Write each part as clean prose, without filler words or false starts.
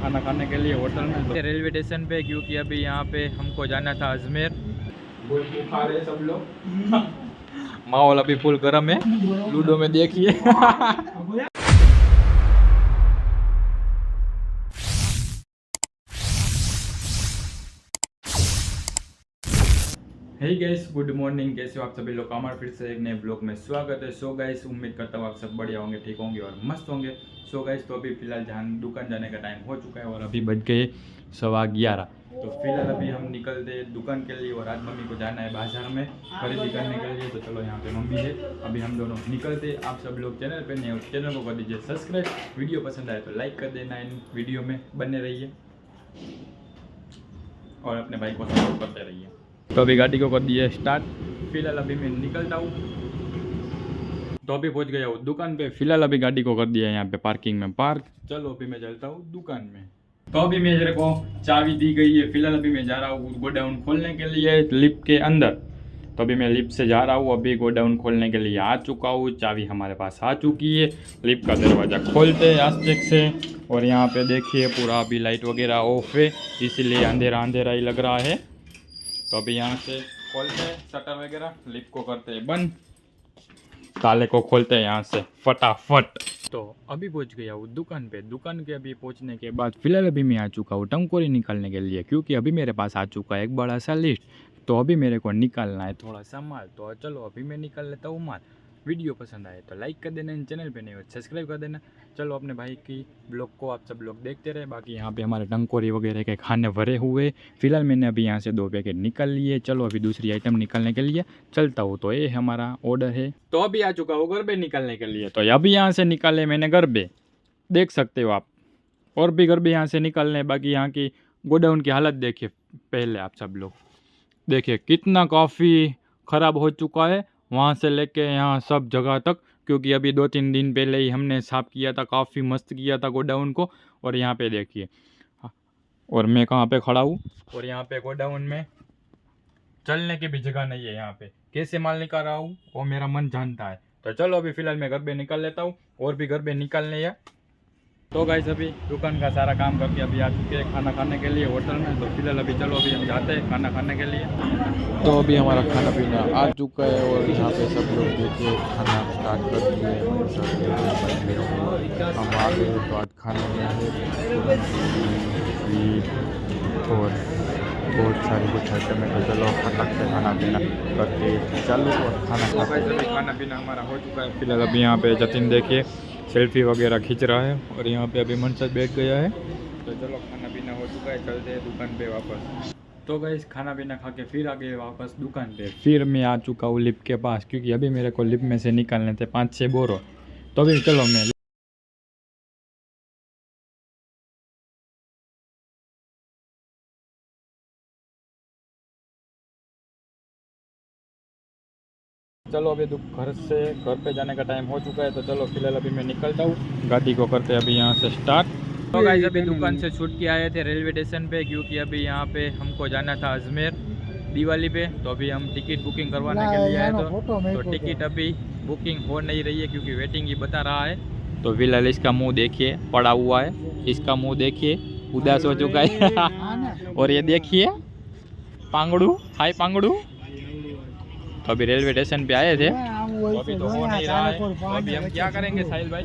खाना खाने के लिए होटल में, तो रेलवे स्टेशन पे, क्योंकि अभी यहाँ पे हमको जाना था अजमेर। गोल खा रहे सब लोग। माहौल अभी फुल गर्म है, लूडो में देखिए। Hey guys, good morning. कैसे हो आप सभी लोग? हमारे फिर से एक नए ब्लॉग में स्वागत है। सो गाइस, उम्मीद करता हूँ आप सब बढ़िया होंगे, ठीक होंगे और मस्त होंगे। सो गाइस, तो अभी फिलहाल दुकान जाने का टाइम हो चुका है और अभी बज गए 11:15। तो फिलहाल अभी हम निकलते दुकान के लिए और आज मम्मी को जाना है बाजार में खरीदी करने के लिए। तो चलो, यहाँ पे मम्मी है, अभी हम दोनों निकलते। आप सब लोग चैनल पे नए हो, चैनल को कर दीजिए सब्सक्राइब। वीडियो पसंद आए तो लाइक कर देना, इन वीडियो में बने रहिए और अपने भाई को सपोर्ट करते रहिए। तो अभी गाड़ी को कर दिए स्टार्ट। फिलहाल अभी मैं निकलता हूँ, तो अभी पहुँच गया हूँ दुकान पे। फिलहाल अभी गाड़ी को कर दिया यहाँ पे पार्किंग में पार्क। चलो अभी मैं चलता हूँ दुकान में। तो अभी मेरे को चाबी दी गई है। फिलहाल अभी मैं जा रहा हूँ गोडाउन खोलने के लिए लिफ्ट के अंदर। तो अभी मैं लिफ्ट से जा रहा हूँ, अभी गोडाउन खोलने के लिए आ चुका हूँ। चाबी हमारे पास आ चुकी है। लिफ्ट का दरवाज़ा खोलते हैं आस्ते से। और यहाँ पे देखिए पूरा अभी लाइट वगैरह ऑफ है, इसीलिए अंधेरा अंधेरा ही लग रहा है। तो अभी यहाँ से खोलते हैं शटर वगैरह, लिफ्ट को करते हैं बंद, ताले को खोलते हैं यहाँ से फटाफट। तो अभी पहुँच गया हूँ दुकान पे। दुकान के अभी पहुँचने के बाद फिलहाल अभी मैं आ चुका हूँ टंकोरी निकालने के लिए, क्योंकि अभी मेरे पास आ चुका है एक बड़ा सा लिस्ट। तो अभी मेरे को निकालना है थोड़ा सा माल। तो चलो अभी मैं निकाल लेता हूँ माल। वीडियो पसंद आए तो लाइक कर देना, चैनल पे नहीं हो सब्सक्राइब कर देना। चलो अपने भाई की ब्लॉग को आप सब लोग देखते रहे। बाकी यहाँ पे हमारे टंकोरी वगैरह के खाने भरे हुए। फिलहाल मैंने अभी यहाँ से 2 पैकेट निकाल लिए। चलो अभी दूसरी आइटम निकालने के लिए चलता हूँ। तो ये हमारा ऑर्डर है। तो अभी आ चुका हूँ गरबे निकालने के लिए। तो अभी यहाँ से निकाले मैंने गरबे, देख सकते हो आप। और भी गरबे यहाँ से निकालने। बाकी यहाँ की गोडाउन की हालत देखिए पहले आप सब लोग। देखिए कितना काफ़ी ख़राब हो चुका है, वहाँ से लेके यहाँ सब जगह तक। क्योंकि अभी 2-3 दिन पहले ही हमने साफ़ किया था, काफ़ी मस्त किया था गोडाउन को। और यहाँ पे देखिए, और मैं कहाँ पे खड़ा हूँ, और यहाँ पे गोडाउन में चलने की भी जगह नहीं है। यहाँ पे कैसे माल निकाल रहा हूँ वो मेरा मन जानता है। तो चलो अभी फ़िलहाल मैं गरबे निकाल लेता हूँ, और भी गरबे निकालने हैं। तो गाइस, अभी दुकान का सारा काम करके अभी आ चुके हैं खाना खाने के लिए होटल में। तो फिलहाल अभी चलो अभी हम जाते हैं खाना खाने के लिए। तो अभी हमारा खाना पीना आ चुका है और यहाँ पे सब लोग देखिए खाना स्टार्ट कर दिए हैं। हम आ गए तो आज खाने में है और बहुत सारी कुछ आइटम है। तो चलो फटाक से खाना पीना करके चालू और खाना तो गाइस, अभी खाना पीना हमारा हो चुका है। फिलहाल अभी यहाँ पे जतिन देखिए सेल्फी वगैरह खींच रहा है, और यहाँ पे अभी मनसद बैठ गया है। तो चलो खाना पीना हो चुका है, चलते हैं दुकान पे वापस। तो गाइस, खाना पीना खा के फिर आ गए वापस दुकान पे। फिर मैं आ चुका हूँ लिफ्ट के पास, क्योंकि अभी मेरे को लिफ्ट में से निकालने थे 5-6 बोरो। तो अभी चलो मैं चलो अभी घर से घर पे जाने का टाइम हो चुका है। तो चलो फिलहाल अभी मैं निकलता हूँ, गाड़ी को करते अभी यहाँ से स्टार्ट। तो गाइस, अभी दुकान से छूट के आए थे रेलवे स्टेशन पे, क्योंकि अभी यहाँ पे हमको जाना था अजमेर दिवाली पे। तो अभी हम टिकट बुकिंग करवाने के लिए आए। तो टिकट अभी बुकिंग हो नहीं रही है, क्योंकि वेटिंग ही बता रहा है। तो फिलहाल इसका मुंह देखिए पड़ा हुआ है, इसका मुंह देखिए उदास हो चुका है। और ये देखिए पांगड़ू, हाय पांगड़ू। तो अभी रेलवे स्टेशन पे आए थे, तो अभी तो हो नहीं रहा है। तो अभी हम क्या करेंगे साहिल भाई?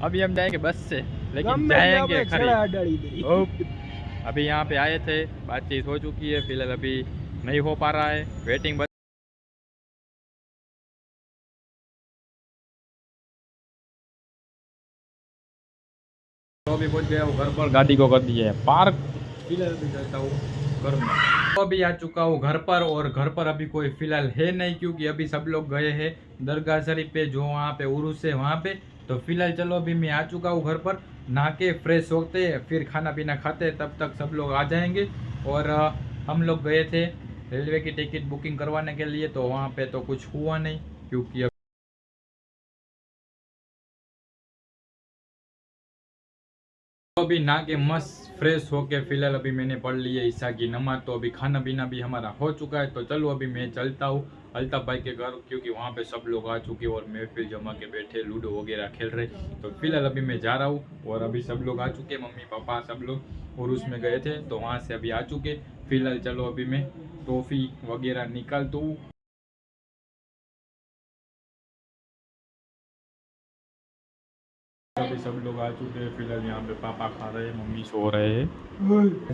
अभी हम जाएंगे बस से, लेकिन जाएंगे खरीद। अभी यहाँ पे आए थे, बातचीत हो चुकी है। फिलहाल अभी नहीं हो पा रहा है, वेटिंग। तो अभी पहुँच गया हूँ घर पर, गाड़ी को कर दिए पार्क। फिलहाल भी चलता हूँ घर में। तो अभी आ चुका हूँ घर पर, और घर पर अभी कोई फिलहाल है नहीं, क्योंकि अभी सब लोग गए हैं दरगाह शरीफ पे, जो वहाँ पे उर्स है वहाँ पे। तो फिलहाल चलो अभी मैं आ चुका हूँ घर पर, नहा के फ्रेश होते हैं, फिर खाना पीना खाते हैं, तब तक सब लोग आ जाएंगे। और हम लोग गए थे रेलवे की टिकट बुकिंग करवाने के लिए, तो वहाँ पे तो कुछ हुआ नहीं, क्योंकि अभी नहा के मस्त फ्रेश होके फिलहाल अभी मैंने पढ़ लिया ईशा की नमाज, तो अभी खाना पीना भी हमारा हो चुका है। तो चलो अभी मैं चलता हूँ अल्ताफ भाई के घर, क्योंकि वहाँ पे सब लोग आ चुके और महफिल जमा के बैठे लूडो वगैरह खेल रहे। तो फिलहाल अभी मैं जा रहा हूँ और अभी सब लोग आ चुके, मम्मी पापा सब लोग और उसमें गए थे तो वहाँ से अभी आ चुके। फिलहाल चलो अभी मैं टॉफ़ी वगैरह निकालता हूँ। अभी सब लोग आ चुके हैं, फिलहाल यहाँ पे पापा खा रहे हैं, मम्मी सो रहे हैं।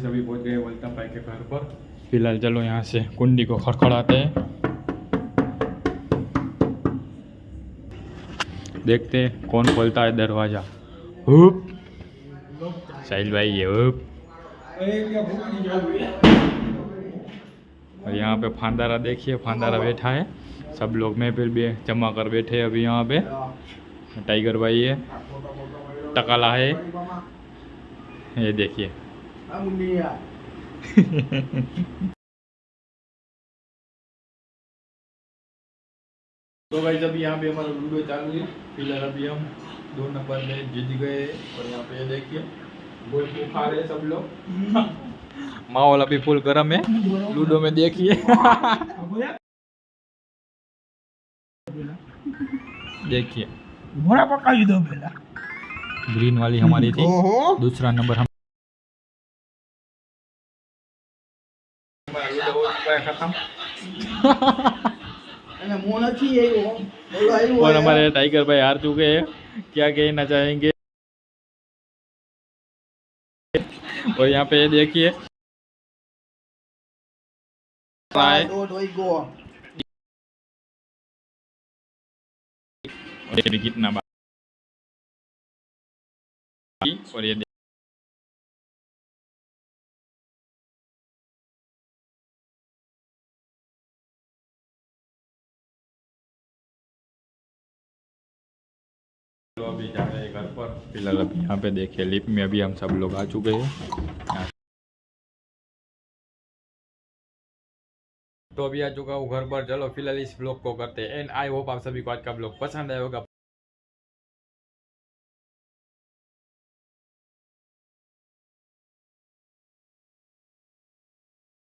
सभी पहुँच गए अल्ताफ भाई के घर पर। फिलहाल चलो यहाँ से कुंडी को खड़खड़ाते हैं, देखते हैं कौन खोलता है दरवाजा। हुप साहिल भाई ये हुप। और यहाँ पे फांदारा देखिए, फांदारा बैठा है, सब लोग महफिल भी जमा कर बैठे हैं अभी यहाँ पे। टाइगर भाई है, टकाला है, ये देखिए। तो भाई जब यहाँ पे हमारा लूडो चालू है, फिलहाल अभी हम 2 नंबर में जीत गए। और यहाँ पे ये देखिए गोल को खा रहे सब लोग। माहौल अभी फुल गर्म है लूडो में, देखिए। देखिए ग्रीन वाली हमारी थी, दूसरा नंबर हम। खत्म। और हमारे टाइगर भाई हार चुके हैं, क्या कहना चाहेंगे। और यहाँ पे देखिए कितना बाकी। और ये तो अभी जा रहे हैं घर पर। फिलहाल अभी यहाँ पे देखिए लिफ्ट में अभी हम सब लोग आ चुके हैं। तो अभी आ चुका हूँ घर पर। चलो फिलहाल इस ब्लॉग को करते हैं एंड आई होप आप सभी को आज का ब्लॉग पसंद आया होगा।